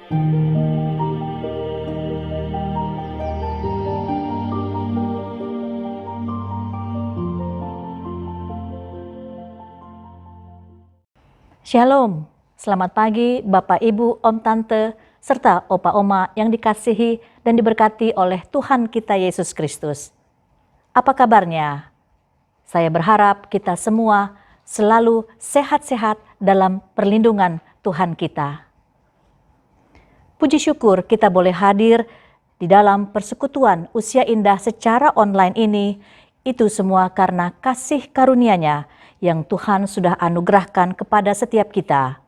Shalom, selamat pagi Bapak, Ibu, Om, Tante, serta Opa Oma yang dikasihi dan diberkati oleh Tuhan kita Yesus Kristus. Apa kabarnya? Saya berharap kita semua selalu sehat-sehat dalam perlindungan Tuhan kita. Puji syukur kita boleh hadir di dalam persekutuan usia indah secara online ini, itu semua karena kasih karunia-Nya yang Tuhan sudah anugerahkan kepada setiap kita.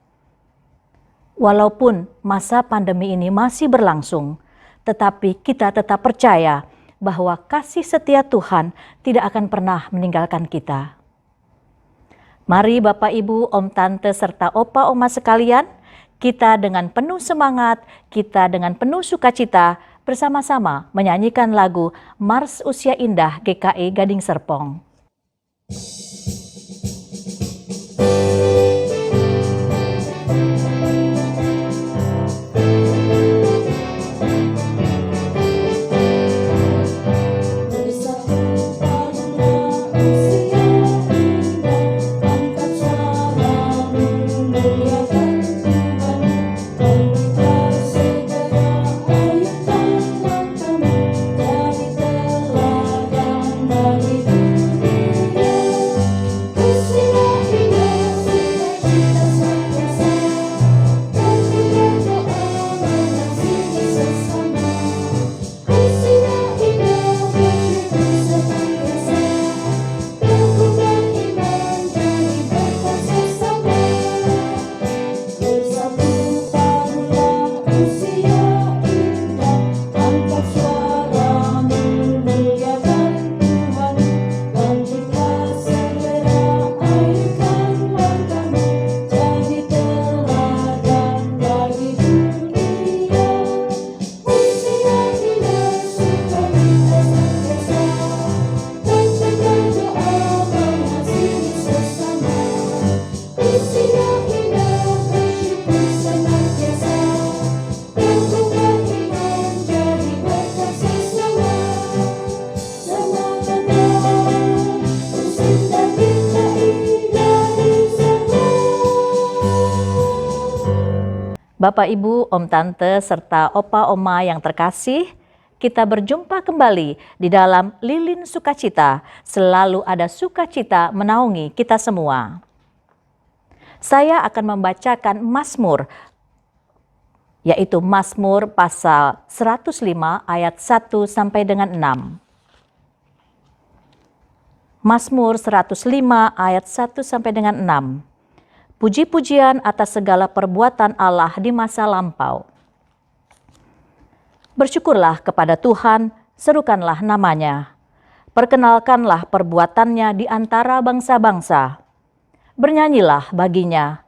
Walaupun masa pandemi ini masih berlangsung, tetapi kita tetap percaya bahwa kasih setia Tuhan tidak akan pernah meninggalkan kita. Mari Bapak, Ibu, Om, Tante, serta Opa, Oma sekalian, kita dengan penuh semangat, kita dengan penuh sukacita, bersama-sama menyanyikan lagu Mars Usia Indah GKI Gading Serpong. Bapak, Ibu, Om, Tante, serta Opa, Oma yang terkasih, kita berjumpa kembali di dalam Lilin Sukacita. Selalu ada sukacita menaungi kita semua. Saya akan membacakan Mazmur, yaitu Mazmur pasal 105 ayat 1 sampai dengan 6. Mazmur 105 ayat 1 sampai dengan 6. Puji-pujian atas segala perbuatan Allah di masa lampau. Bersyukurlah kepada Tuhan, serukanlah namanya. Perkenalkanlah perbuatannya di antara bangsa-bangsa. Bernyanyilah baginya,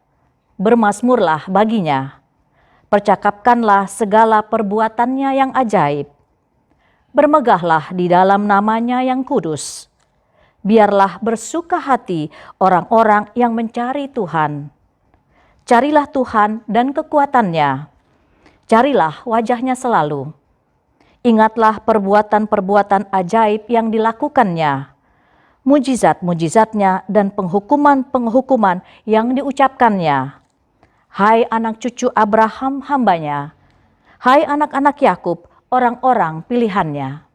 bermazmurlah baginya. Percakapkanlah segala perbuatannya yang ajaib. Bermegahlah di dalam namanya yang kudus. Biarlah bersuka hati orang-orang yang mencari Tuhan. Carilah Tuhan dan kekuatannya. Carilah wajahnya selalu. Ingatlah perbuatan-perbuatan ajaib yang dilakukannya. Mujizat-mujizatnya dan penghukuman-penghukuman yang diucapkannya. Hai anak cucu Abraham hambanya. Hai anak-anak Yakub, orang-orang pilihannya.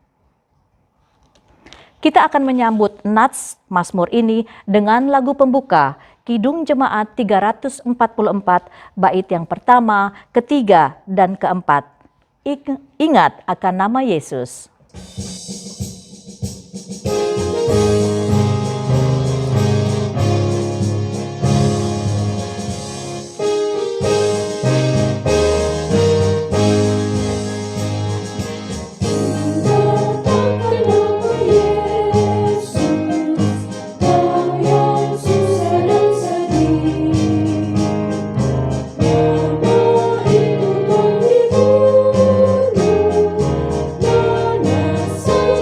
Kita akan menyambut nats Mazmur ini dengan lagu pembuka Kidung Jemaat 344 bait yang pertama, ketiga, dan keempat. Ingat akan nama Yesus. So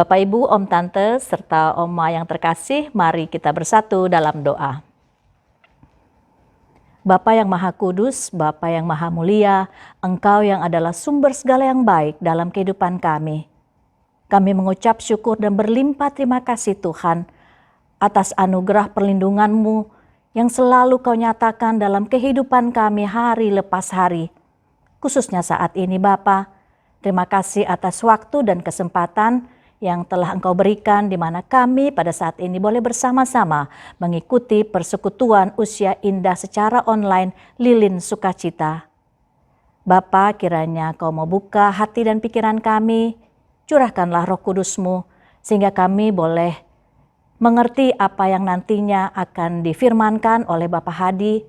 Bapak, Ibu, Om, Tante, serta Oma yang terkasih, mari kita bersatu dalam doa. Bapa yang Maha Kudus, Bapa yang Maha Mulia, Engkau yang adalah sumber segala yang baik dalam kehidupan kami. Kami mengucap syukur dan berlimpah terima kasih Tuhan atas anugerah perlindungan-Mu yang selalu Kau nyatakan dalam kehidupan kami hari lepas hari. Khususnya saat ini Bapa, terima kasih atas waktu dan kesempatan yang telah Engkau berikan di mana kami pada saat ini boleh bersama-sama mengikuti persekutuan usia indah secara online Lilin Sukacita. Bapa, kiranya Kau mau buka hati dan pikiran kami, curahkanlah Roh Kudus-Mu sehingga kami boleh mengerti apa yang nantinya akan difirmankan oleh Bapak Hadi,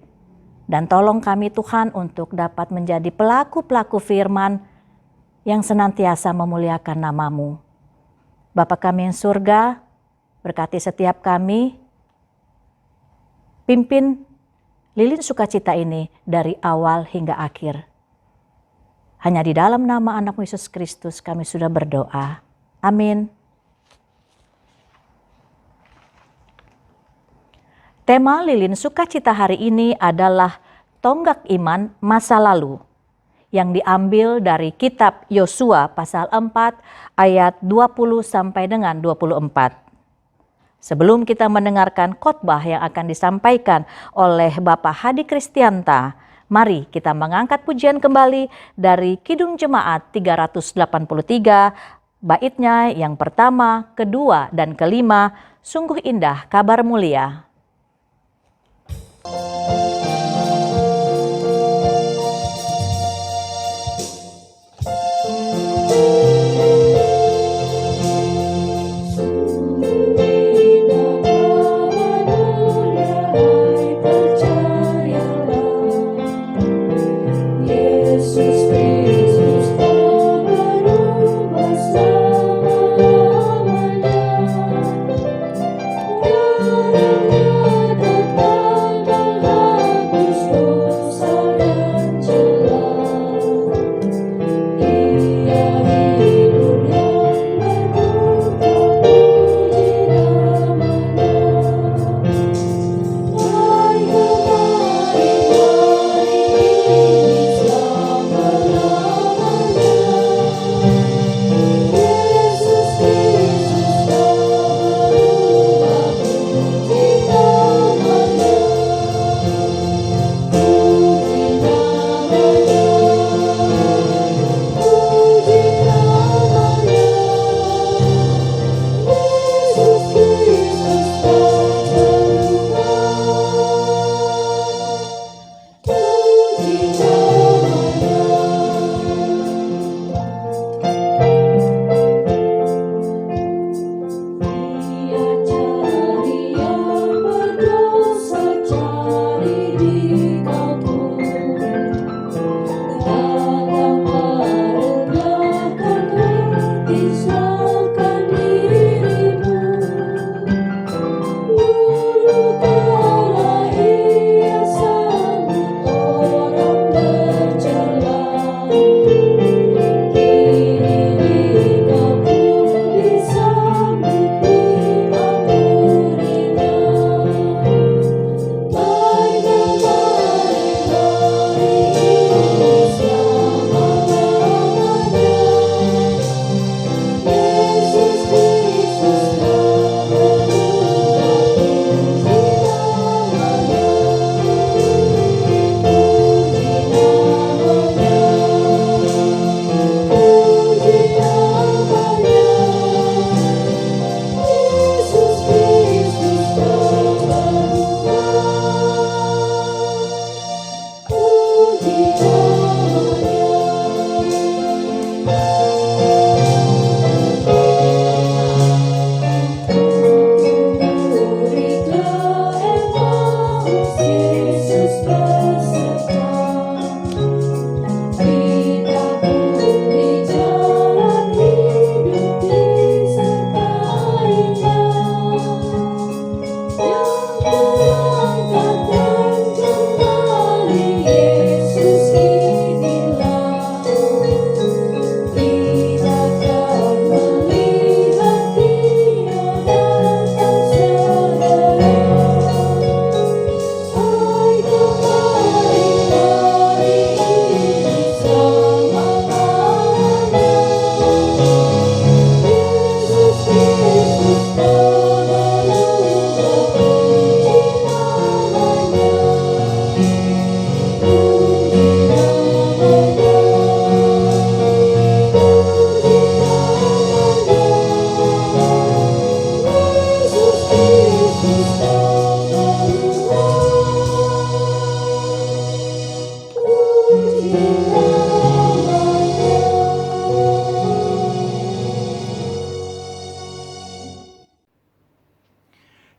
dan tolong kami Tuhan untuk dapat menjadi pelaku-pelaku firman yang senantiasa memuliakan nama-Mu. Bapa kami yang surga, berkati setiap kami, pimpin Lilin Sukacita ini dari awal hingga akhir. Hanya di dalam nama anak-Mu Yesus Kristus kami sudah berdoa. Amin. Tema Lilin Sukacita hari ini adalah Tonggak Iman Masa Lalu, yang diambil dari kitab Yosua pasal 4 ayat 20 sampai dengan 24. Sebelum kita mendengarkan khotbah yang akan disampaikan oleh Bapak Hadi Kristianta, mari kita mengangkat pujian kembali dari Kidung Jemaat 383, baitnya yang pertama, kedua, dan kelima, Sungguh Indah Kabar Mulia. Thank you.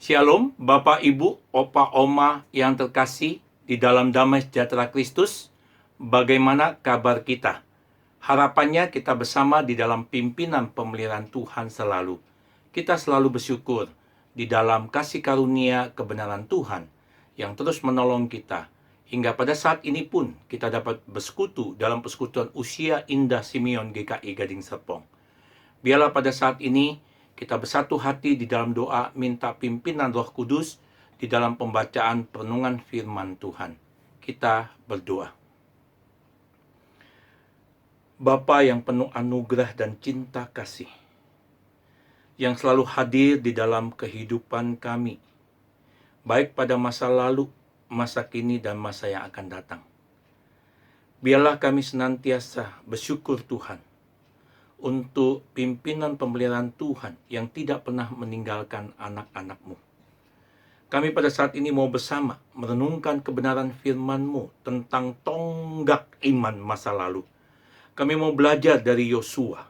Shalom, Bapak, Ibu, Opa, Oma yang terkasih di dalam damai sejahtera Kristus. Bagaimana kabar kita? Harapannya kita bersama di dalam pimpinan pemeliharaan Tuhan selalu. Kita selalu bersyukur di dalam kasih karunia kebenaran Tuhan yang terus menolong kita. Hingga pada saat ini pun kita dapat bersekutu dalam persekutuan usia indah Simeon GKI Gading Serpong. Biarlah pada saat ini kita bersatu hati di dalam doa minta pimpinan Roh Kudus di dalam pembacaan perenungan firman Tuhan. Kita berdoa. Bapa yang penuh anugerah dan cinta kasih, yang selalu hadir di dalam kehidupan kami, baik pada masa lalu, masa kini, dan masa yang akan datang. Biarlah kami senantiasa bersyukur Tuhan, untuk pimpinan pemeliharaan Tuhan yang tidak pernah meninggalkan anak-anak-Mu. Kami pada saat ini mau bersama merenungkan kebenaran firman-Mu tentang tonggak iman masa lalu. Kami mau belajar dari Yosua,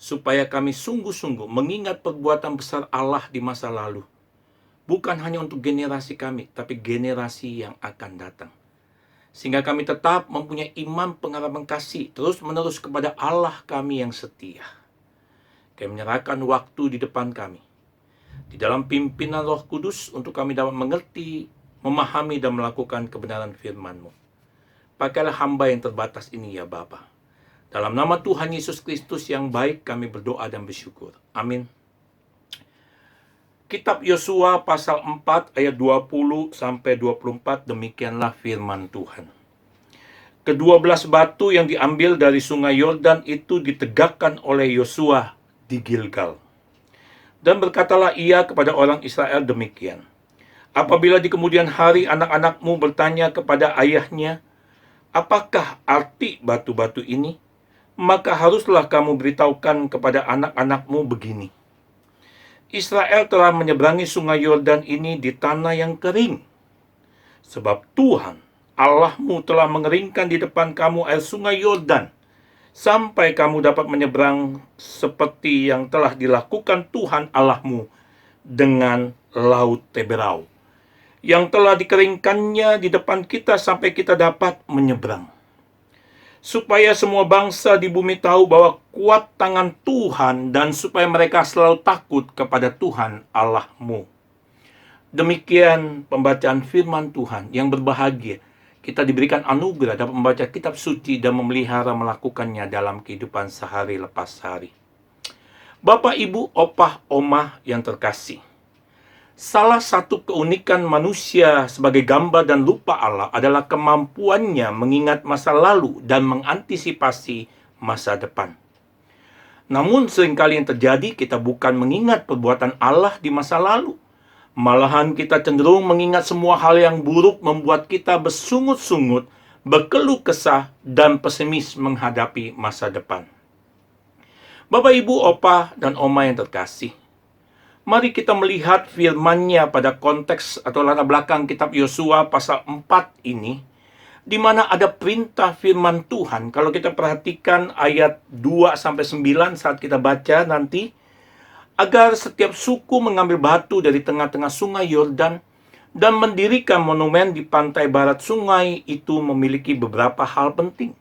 supaya kami sungguh-sungguh mengingat perbuatan besar Allah di masa lalu. Bukan hanya untuk generasi kami, tapi generasi yang akan datang. Sehingga kami tetap mempunyai iman pengharapan kasih terus-menerus kepada Allah kami yang setia. Kami menyerahkan waktu di depan kami, di dalam pimpinan Roh Kudus untuk kami dapat mengerti, memahami, dan melakukan kebenaran firman-Mu. Pakailah hamba yang terbatas ini ya Bapa. Dalam nama Tuhan Yesus Kristus yang baik kami berdoa dan bersyukur. Amin. Kitab Yosua pasal 4 ayat 20-24 demikianlah firman Tuhan. Ke-12 batu yang diambil dari sungai Yordan itu ditegakkan oleh Yosua di Gilgal. Dan berkatalah ia kepada orang Israel demikian. Apabila di kemudian hari anak-anakmu bertanya kepada ayahnya, apakah arti batu-batu ini? Maka haruslah kamu beritahukan kepada anak-anakmu begini. Israel telah menyeberangi sungai Yordan ini di tanah yang kering. Sebab Tuhan, Allahmu telah mengeringkan di depan kamu air sungai Yordan, sampai kamu dapat menyeberang seperti yang telah dilakukan Tuhan Allahmu dengan Laut Teberau, yang telah dikeringkannya di depan kita sampai kita dapat menyeberang. Supaya semua bangsa di bumi tahu bahwa kuat tangan Tuhan dan supaya mereka selalu takut kepada Tuhan Allahmu. Demikian pembacaan firman Tuhan yang berbahagia. Kita diberikan anugerah dapat membaca kitab suci dan memelihara melakukannya dalam kehidupan sehari lepas hari. Bapak, Ibu, Opah, Omah yang terkasih. Salah satu keunikan manusia sebagai gambar dan rupa Allah adalah kemampuannya mengingat masa lalu dan mengantisipasi masa depan. Namun seringkali yang terjadi kita bukan mengingat perbuatan Allah di masa lalu. Malahan kita cenderung mengingat semua hal yang buruk membuat kita bersungut-sungut, berkeluh kesah, dan pesimis menghadapi masa depan. Bapak, Ibu, Opah, dan Oma yang terkasih, mari kita melihat firman-Nya pada konteks atau latar belakang kitab Yosua pasal 4 ini, di mana ada perintah firman Tuhan. Kalau kita perhatikan ayat 2-9 saat kita baca nanti, agar setiap suku mengambil batu dari tengah-tengah sungai Yordan dan mendirikan monumen di pantai barat sungai itu memiliki beberapa hal penting.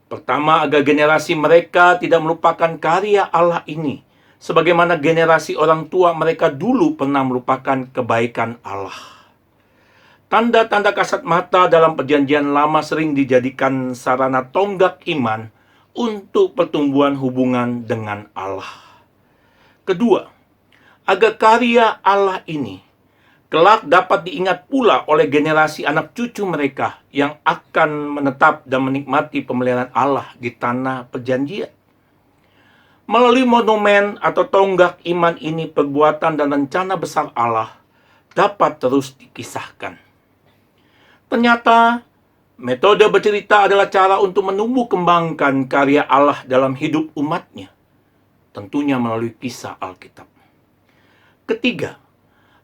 Pertama, agar generasi mereka tidak melupakan karya Allah ini, sebagaimana generasi orang tua mereka dulu pernah melupakan kebaikan Allah. Tanda-tanda kasat mata dalam perjanjian lama sering dijadikan sarana tonggak iman untuk pertumbuhan hubungan dengan Allah. Kedua, agar karya Allah ini kelak dapat diingat pula oleh generasi anak cucu mereka yang akan menetap dan menikmati pemeliharaan Allah di tanah perjanjian. Melalui monumen atau tonggak iman ini, perbuatan dan rencana besar Allah dapat terus dikisahkan. Ternyata, metode bercerita adalah cara untuk menumbuh kembangkan karya Allah dalam hidup umatnya. Tentunya melalui kisah Alkitab. Ketiga,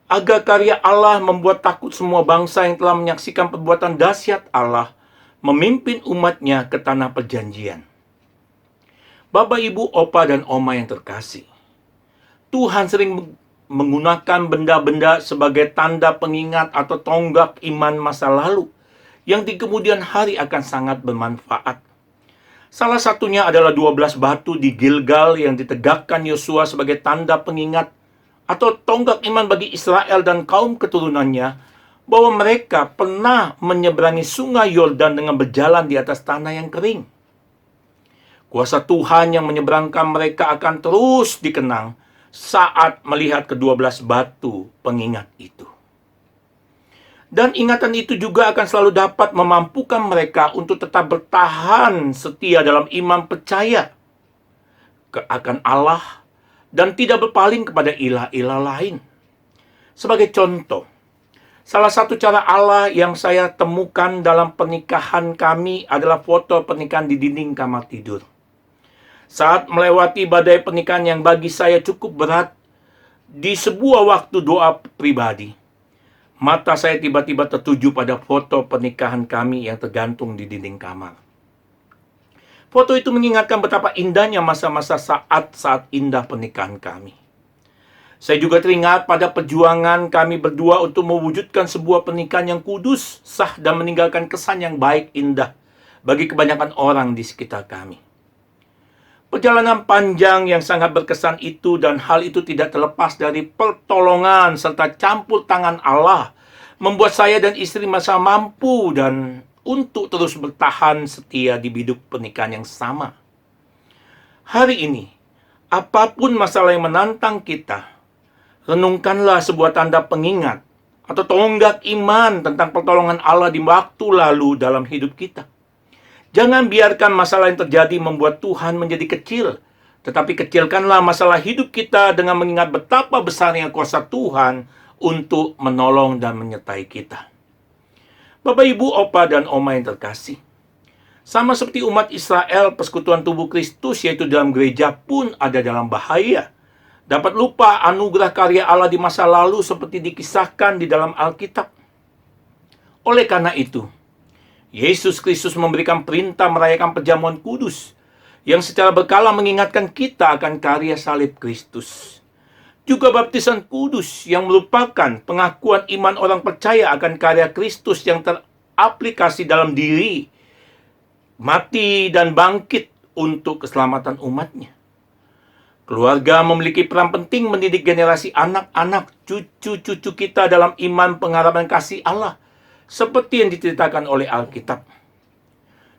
agar karya Allah membuat takut semua bangsa yang telah menyaksikan perbuatan dahsyat Allah memimpin umatnya ke tanah perjanjian. Bapak, Ibu, Opa, dan Oma yang terkasih, Tuhan sering menggunakan benda-benda sebagai tanda pengingat atau tonggak iman masa lalu yang di kemudian hari akan sangat bermanfaat. Salah satunya adalah 12 batu di Gilgal yang ditegakkan Yosua sebagai tanda pengingat atau tonggak iman bagi Israel dan kaum keturunannya bahwa mereka pernah menyeberangi sungai Yordan dengan berjalan di atas tanah yang kering. Kuasa Tuhan yang menyeberangkan mereka akan terus dikenang saat melihat ke-12 batu pengingat itu. Dan ingatan itu juga akan selalu dapat memampukan mereka untuk tetap bertahan setia dalam iman percaya akan Allah dan tidak berpaling kepada ilah-ilah lain. Sebagai contoh, salah satu cara Allah yang saya temukan dalam pernikahan kami adalah foto pernikahan di dinding kamar tidur. Saat melewati badai pernikahan yang bagi saya cukup berat, di sebuah waktu doa pribadi, mata saya tiba-tiba tertuju pada foto pernikahan kami yang tergantung di dinding kamar. Foto itu mengingatkan betapa indahnya masa-masa saat-saat indah pernikahan kami. Saya juga teringat pada perjuangan kami berdua untuk mewujudkan sebuah pernikahan yang kudus, sah, dan meninggalkan kesan yang baik indah bagi kebanyakan orang di sekitar kami. Perjalanan panjang yang sangat berkesan itu dan hal itu tidak terlepas dari pertolongan serta campur tangan Allah membuat saya dan istri masa mampu dan untuk terus bertahan setia di biduk pernikahan yang sama. Hari ini, apapun masalah yang menantang kita, renungkanlah sebuah tanda pengingat atau tonggak iman tentang pertolongan Allah di waktu lalu dalam hidup kita. Jangan biarkan masalah yang terjadi membuat Tuhan menjadi kecil, tetapi kecilkanlah masalah hidup kita dengan mengingat betapa besarnya kuasa Tuhan untuk menolong dan menyertai kita. Bapak, Ibu, Opa, dan Oma yang terkasih, sama seperti umat Israel, persekutuan tubuh Kristus yaitu dalam gereja pun ada dalam bahaya. Dapat lupa anugerah karya Allah di masa lalu seperti dikisahkan di dalam Alkitab. Oleh karena itu, Yesus Kristus memberikan perintah merayakan perjamuan kudus yang secara berkala mengingatkan kita akan karya salib Kristus. Juga baptisan kudus yang merupakan pengakuan iman orang percaya akan karya Kristus yang teraplikasi dalam diri, mati, dan bangkit untuk keselamatan umatnya. Keluarga memiliki peran penting mendidik generasi anak-anak, cucu-cucu kita dalam iman pengharapan kasih Allah, seperti yang diceritakan oleh Alkitab.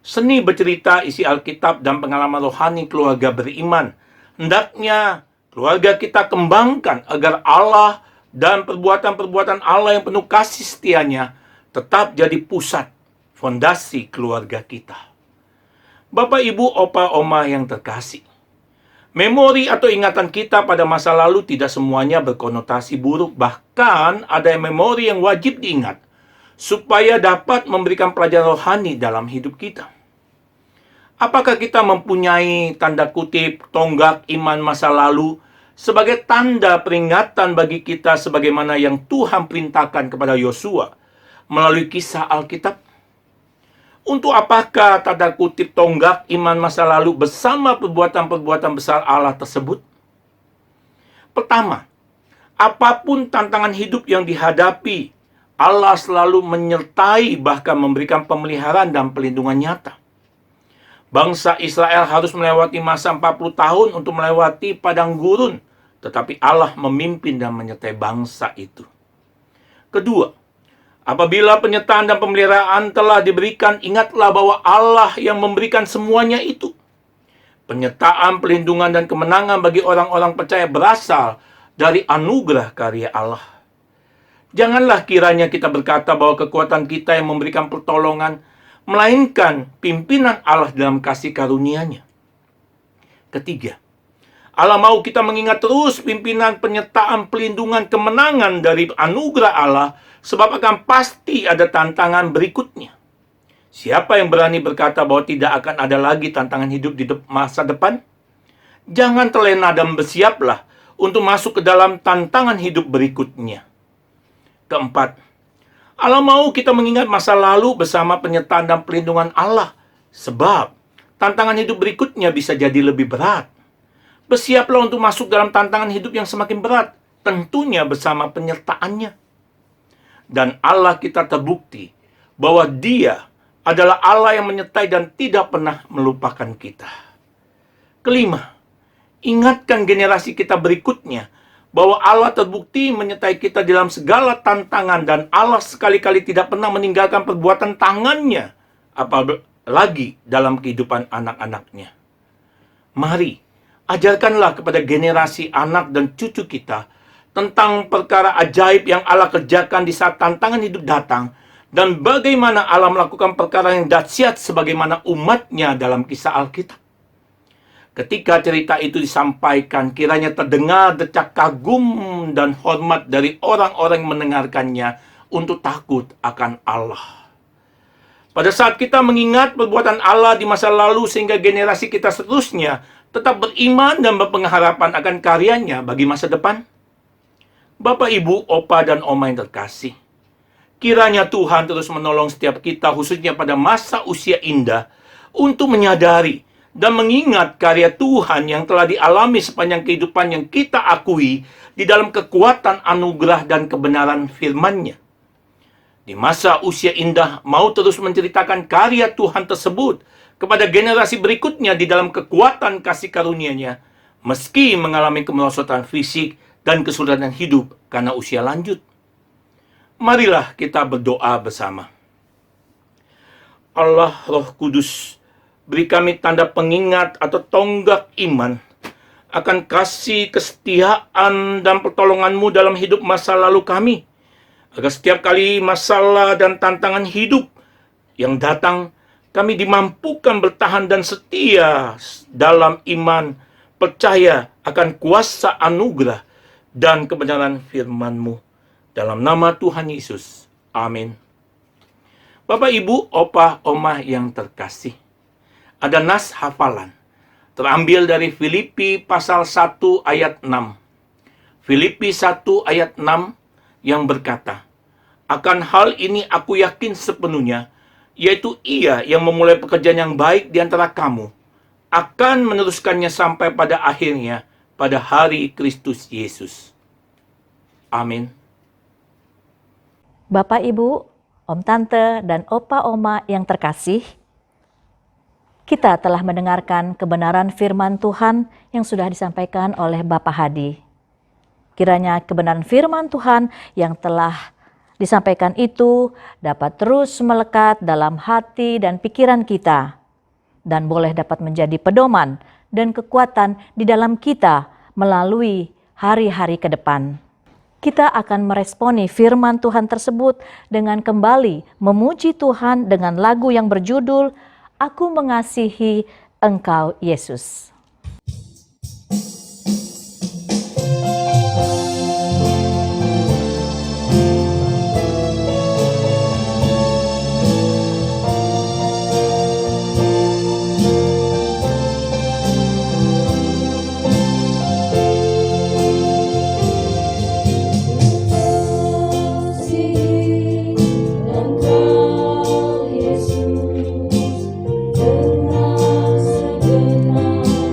Seni bercerita isi Alkitab dan pengalaman rohani keluarga beriman. Hendaknya keluarga kita kembangkan agar Allah dan perbuatan-perbuatan Allah yang penuh kasih setianya tetap jadi pusat, fondasi keluarga kita. Bapak, Ibu, Opa, Oma yang terkasih, memori atau ingatan kita pada masa lalu tidak semuanya berkonotasi buruk. Bahkan ada memori yang wajib diingat supaya dapat memberikan pelajaran rohani dalam hidup kita. Apakah kita mempunyai tanda kutip tonggak iman masa lalu sebagai tanda peringatan bagi kita sebagaimana yang Tuhan perintahkan kepada Yosua melalui kisah Alkitab? Untuk apakah tanda kutip tonggak iman masa lalu bersama perbuatan-perbuatan besar Allah tersebut? Pertama, apapun tantangan hidup yang dihadapi, Allah selalu menyertai bahkan memberikan pemeliharaan dan pelindungan nyata. Bangsa Israel harus melewati masa 40 tahun untuk melewati padang gurun, tetapi Allah memimpin dan menyertai bangsa itu. Kedua, apabila penyertaan dan pemeliharaan telah diberikan, ingatlah bahwa Allah yang memberikan semuanya itu. Penyertaan, pelindungan, dan kemenangan bagi orang-orang percaya berasal dari anugerah karya Allah. Janganlah kiranya kita berkata bahwa kekuatan kita yang memberikan pertolongan, melainkan pimpinan Allah dalam kasih karunia-Nya. Ketiga, Allah mau kita mengingat terus pimpinan, penyertaan, pelindungan, kemenangan dari anugerah Allah, sebab akan pasti ada tantangan berikutnya. Siapa yang berani berkata bahwa tidak akan ada lagi tantangan hidup di masa depan? Jangan terlena dan bersiaplah untuk masuk ke dalam tantangan hidup berikutnya. Keempat, Allah mau kita mengingat masa lalu bersama penyertaan dan pelindungan Allah, sebab tantangan hidup berikutnya bisa jadi lebih berat. Bersiaplah untuk masuk dalam tantangan hidup yang semakin berat. tentunya bersama penyertaannya. Dan Allah kita terbukti bahwa Dia adalah Allah yang menyertai dan tidak pernah melupakan kita. Kelima, ingatkan generasi kita berikutnya bahwa Allah terbukti menyertai kita dalam segala tantangan dan Allah sekali-kali tidak pernah meninggalkan perbuatan tangannya, apalagi dalam kehidupan anak-anaknya. Mari, ajarkanlah kepada generasi anak dan cucu kita tentang perkara ajaib yang Allah kerjakan di saat tantangan hidup datang, dan bagaimana Allah melakukan perkara yang dahsyat sebagaimana umatnya dalam kisah Alkitab. Ketika cerita itu disampaikan, kiranya terdengar decak kagum dan hormat dari orang-orang yang mendengarkannya untuk takut akan Allah. Pada saat kita mengingat perbuatan Allah di masa lalu sehingga generasi kita seterusnya tetap beriman dan berpengharapan akan karyanya bagi masa depan. Bapak, Ibu, Opa, dan Oma yang terkasih, kiranya Tuhan terus menolong setiap kita khususnya pada masa usia indah untuk menyadari dan mengingat karya Tuhan yang telah dialami sepanjang kehidupan yang kita akui di dalam kekuatan anugerah dan kebenaran firman-Nya. Di masa usia indah mau terus menceritakan karya Tuhan tersebut kepada generasi berikutnya di dalam kekuatan kasih karunia-Nya, meski mengalami kemerosotan fisik dan kesulitan hidup karena usia lanjut. Marilah kita berdoa bersama. Allah Roh Kudus, beri kami tanda pengingat atau tonggak iman akan kasih, kesetiaan, dan pertolongan-Mu dalam hidup masa lalu kami, agar setiap kali masalah dan tantangan hidup yang datang, kami dimampukan bertahan dan setia dalam iman, percaya akan kuasa anugerah dan kebenaran firman-Mu. Dalam nama Tuhan Yesus. Amin. Bapak, Ibu, Opa, Oma yang terkasih, ada nas hafalan terambil dari Filipi pasal 1 ayat 6. Filipi 1 ayat 6 yang berkata, "Akan hal ini aku yakin sepenuhnya, yaitu Ia yang memulai pekerjaan yang baik di antara kamu, akan meneruskannya sampai pada akhirnya, pada hari Kristus Yesus." Amin. Bapak, Ibu, Om Tante, dan Opa Oma yang terkasih, kita telah mendengarkan kebenaran firman Tuhan yang sudah disampaikan oleh Bapak Hadi. Kiranya kebenaran firman Tuhan yang telah disampaikan itu dapat terus melekat dalam hati dan pikiran kita, dan boleh dapat menjadi pedoman dan kekuatan di dalam kita melalui hari-hari ke depan. Kita akan meresponi firman Tuhan tersebut dengan kembali memuji Tuhan dengan lagu yang berjudul "Aku Mengasihi Engkau Yesus". Engkau Yesus dengan segenap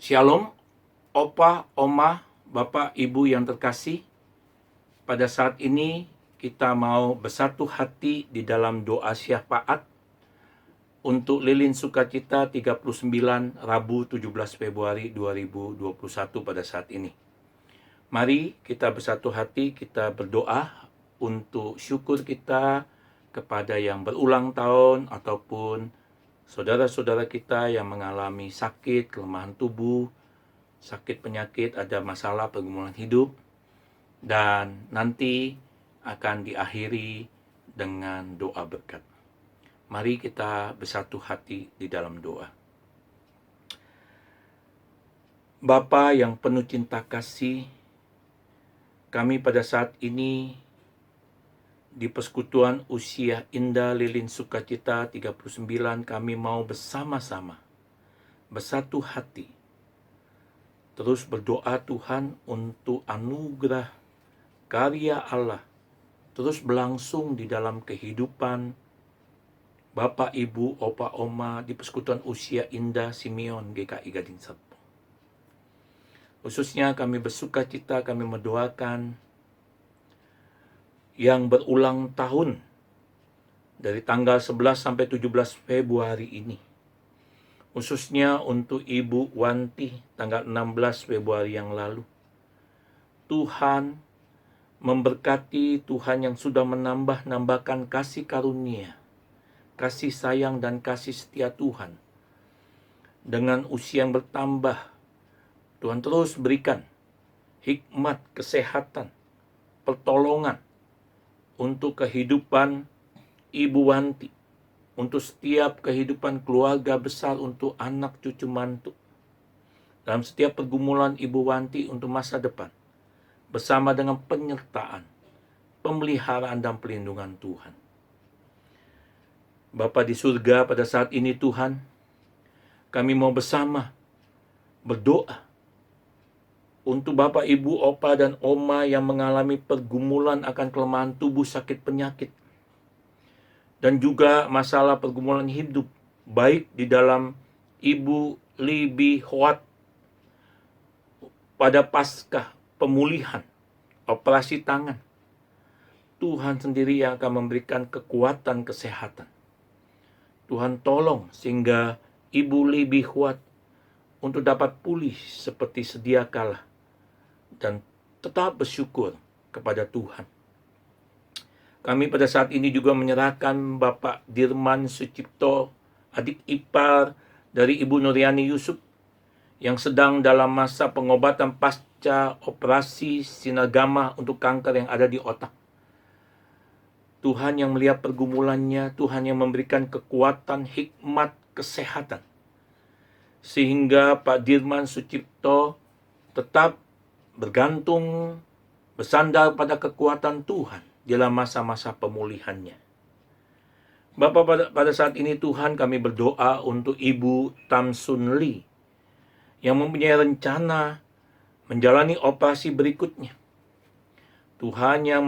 Shalom, Opa, Oma, Bapak, Ibu yang terkasih. Pada saat ini kita mau bersatu hati di dalam doa syafaat untuk lilin sukacita 39 Rabu 17 Februari 2021 pada saat ini. Mari kita bersatu hati, kita berdoa untuk syukur kita kepada yang berulang tahun ataupun saudara-saudara kita yang mengalami sakit, kelemahan tubuh, sakit penyakit, ada masalah pergumulan hidup, dan nanti akan diakhiri dengan doa berkat. Mari kita bersatu hati di dalam doa. Bapa yang penuh cinta kasih, kami pada saat ini di persekutuan usia indah lilin sukacita 39 kami mau bersama-sama bersatu hati terus berdoa Tuhan untuk anugerah karya Allah terus berlangsung di dalam kehidupan Bapak, Ibu, Opa, Oma di persekutuan usia indah Simeon GKI Gading Serpong. Khususnya kami bersukacita, kami mendoakan yang berulang tahun dari tanggal 11 sampai 17 Februari ini. Khususnya untuk Ibu Wanti tanggal 16 Februari yang lalu. Tuhan memberkati, Tuhan yang sudah menambahkan kasih karunia, kasih sayang dan kasih setia Tuhan. Dengan usia yang bertambah, Tuhan terus berikan hikmat, kesehatan, pertolongan untuk kehidupan Ibu Wanti, untuk setiap kehidupan keluarga besar, untuk anak cucu mantu, dalam setiap pergumulan Ibu Wanti untuk masa depan, bersama dengan penyertaan, pemeliharaan dan pelindungan Tuhan. Bapa di surga, pada saat ini Tuhan, kami mau bersama berdoa untuk Bapak, Ibu, Opa, dan Oma yang mengalami pergumulan akan kelemahan tubuh, sakit penyakit, dan juga masalah pergumulan hidup, baik di dalam Ibu Libi Hoat pada pasca pemulihan, operasi tangan. Tuhan sendiri yang akan memberikan kekuatan kesehatan. Tuhan tolong sehingga Ibu Libi Hoat untuk dapat pulih seperti sedia kala dan tetap bersyukur kepada Tuhan. Kami pada saat ini juga menyerahkan Bapak Dirman Sucipto, adik ipar dari Ibu Nuriani Yusuf, yang sedang dalam masa pengobatan pasca operasi sinar gamma untuk kanker yang ada di otak. Tuhan yang melihat pergumulannya, Tuhan yang memberikan kekuatan, hikmat, kesehatan, sehingga Pak Dirman Sucipto tetap bergantung, bersandar pada kekuatan Tuhan dalam masa-masa pemulihannya. Bapak, pada saat ini Tuhan kami berdoa untuk Ibu Tamsun Lee yang mempunyai rencana menjalani operasi berikutnya. Tuhan yang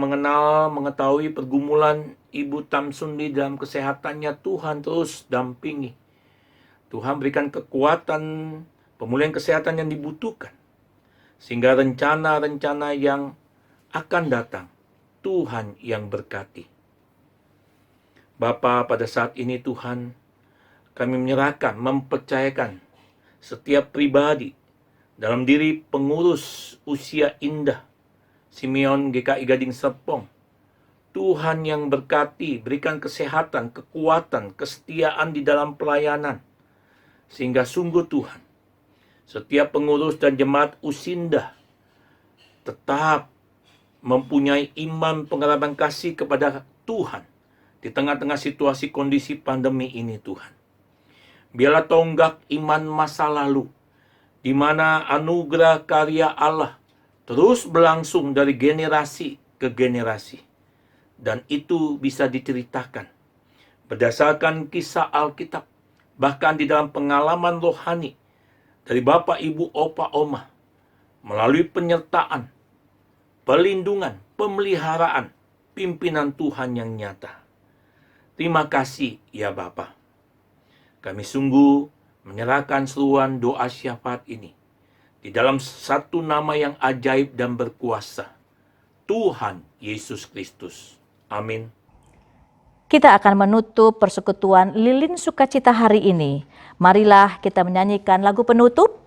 mengetahui pergumulan Ibu Tamsun Lee dalam kesehatannya, Tuhan terus dampingi. Tuhan berikan kekuatan, pemulihan kesehatan yang dibutuhkan, sehingga rencana-rencana yang akan datang, Tuhan yang berkati. Bapa, pada saat ini Tuhan, kami menyerahkan, mempercayakan setiap pribadi dalam diri pengurus usia indah Simeon GKI Gading Serpong. Tuhan yang berkati, berikan kesehatan, kekuatan, kesetiaan di dalam pelayanan, sehingga sungguh Tuhan, setiap pengurus dan jemaat usindah tetap mempunyai iman pengharapan kasih kepada Tuhan di tengah-tengah situasi kondisi pandemi ini Tuhan. Biarlah tonggak iman masa lalu, di mana anugerah karya Allah terus berlangsung dari generasi ke generasi. Dan itu bisa diceritakan berdasarkan kisah Alkitab, bahkan di dalam pengalaman rohani dari Bapak, Ibu, Opa, Oma, melalui penyertaan, perlindungan, pemeliharaan, pimpinan Tuhan yang nyata. Terima kasih ya Bapa. Kami sungguh menyerahkan seruan doa syafaat ini di dalam satu nama yang ajaib dan berkuasa, Tuhan Yesus Kristus. Amin. Kita akan menutup persekutuan Lilin Sukacita hari ini. Marilah kita menyanyikan lagu penutup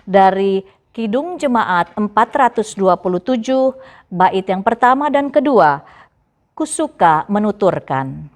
dari Kidung Jemaat 427, bait yang pertama dan kedua, Kusuka Menuturkan.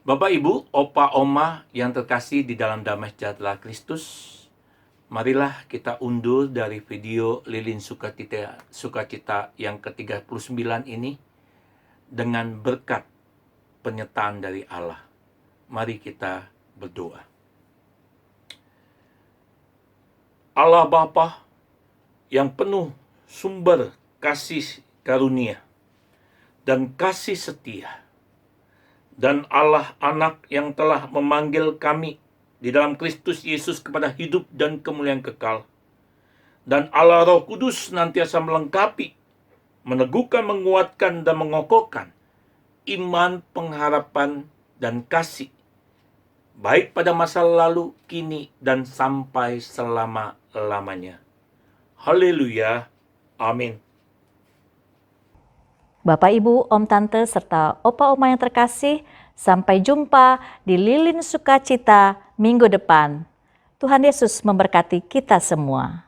Bapak, Ibu, Opa, Oma yang terkasih di dalam damai sejahtera Kristus, marilah kita undur dari video Lilin Sukacita yang ke-39 ini dengan berkat penyertaan dari Allah. Mari kita berdoa. Allah Bapa yang penuh sumber kasih karunia dan kasih setia, dan Allah Anak yang telah memanggil kami di dalam Kristus Yesus kepada hidup dan kemuliaan kekal. Dan Allah Roh Kudus senantiasa melengkapi, meneguhkan, menguatkan, dan mengokohkan iman, pengharapan, dan kasih, baik pada masa lalu, kini, dan sampai selama-lamanya. Haleluya. Amin. Bapak, Ibu, Om, Tante, serta Opa, Oma yang terkasih, sampai jumpa di Lilin Sukacita minggu depan. Tuhan Yesus memberkati kita semua.